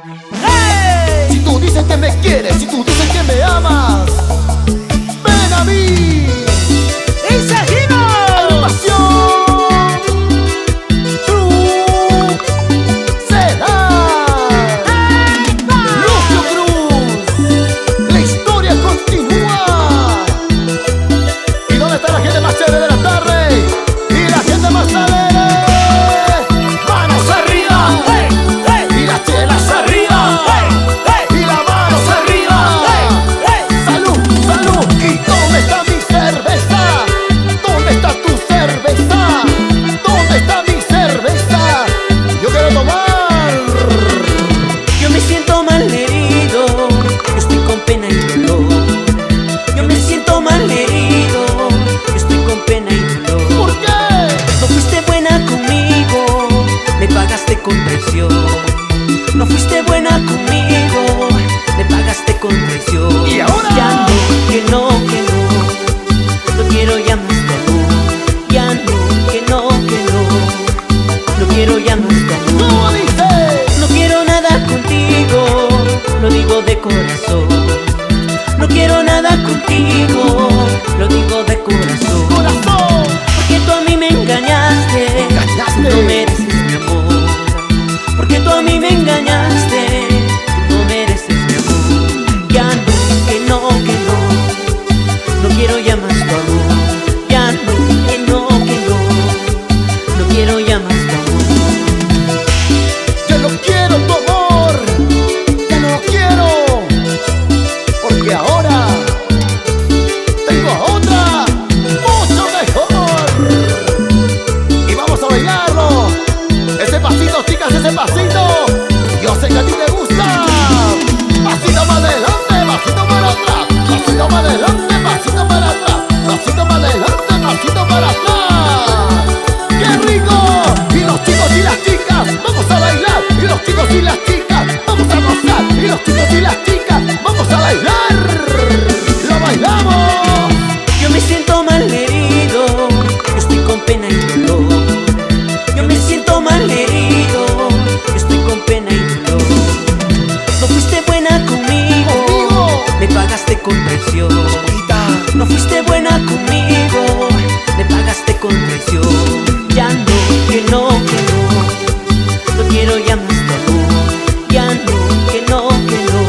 ¡Hey! Si tú dices que me quieres, si tú dices que me amas, ven a mí. ¡Y seguimos! Agrupación Cruz Sedán. Lucio Cruz, la historia continúa. ¿Y dónde está la gente más chévere de la tarde? Y la gente más alegre. Manos arriba. ¡Hey! ¡Hey! Y las chelas arriba. ¡Hey! Y las manos arriba. ¡Hey! Salud, salud. ¿Y dónde está mi cerveza? ¿Dónde está tu cerveza? ¿Dónde está mi cerveza? Yo quiero tomar. Yo me siento mal herido, yo estoy con pena y dolor. Yo me siento mal herido, yo estoy con pena y dolor. ¿Por qué? No fuiste buena conmigo, me pagaste con traición. No fuiste buena conmigo, me pagaste con traición. ¿Y ahora? Ya no, que no, que no, no quiero ya más tu amor. Ya no, que no, que no, no quiero ya más tu amor. ¿Cómo dices? No quiero nada contigo, lo digo de corazón. No quiero nada contigo, lo digo de corazón. Corazón. Porque tú a mí me engañaste, Engañaste. no mereces mi amor. Porque tú a mí me engañaste, no mereces mi amor. Ya no, que no, que no, no quiero ya más tu amor. Ya no, que no, que no, no quiero ya más tu amor. Yo no quiero tu amor. Ya no quiero. Porque ahora tengo a otra mucho mejor. Y vamos a bailarlo. Ese pasito, chicas, ese pasito. Yo sé que a ti te gusta. Pasito para adelante, pasito para atrás. Pasito para adelante, pasito para atrás. Pasito para adelante, pasito para atrás. ¡Qué rico! Y los chicos y las chicas, vamos a bailar. Y los chicos y las chicas, vamos a gozar. Y los chicos y las chicas, vamos a bailar. ¡Lo bailamos! Yo me siento mal herido, yo estoy con pena y dolor. Yo me siento mal herido, yo estoy con pena y dolor. No fuiste buena conmigo, me pagaste con traición. No fuiste buena conmigo, me pagaste con traición. Ya no, que no, que no, no quiero ya más tu amor. Ya no, que no, que no,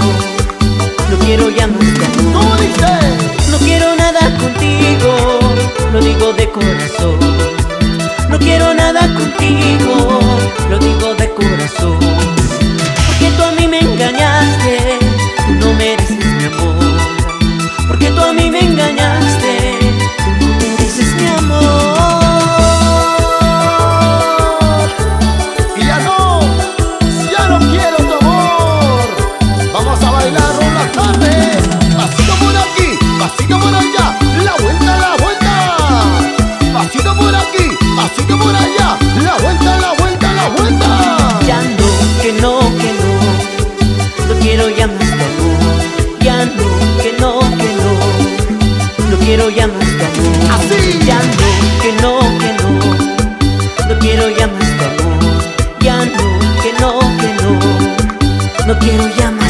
no quiero ya más tu amor. ¿Cómo dices? No quiero nada contigo, lo digo de corazón. No quiero nada contigo, lo digo de corazón. Porque tú a mí me engañaste, tú no mereces mi amor. Porque tú a mí me engañaste, tú no mereces mi amor. Y ya no quiero tu amor. Vamos a bailar una tarde. Pasito por aquí, pasito por allá. La vuelta, la vuelta. Pasito por aquí, pasito por allá. La vuelta, la vuelta, la vuelta. Ya no, que no, que no, no quiero ya más tu amor. Ya no, que no, que no, no quiero ya más tu amor. Así. Ya no, que no, que no, no quiero ya más tu amor. Ya no, que no, que no, no quiero ya más.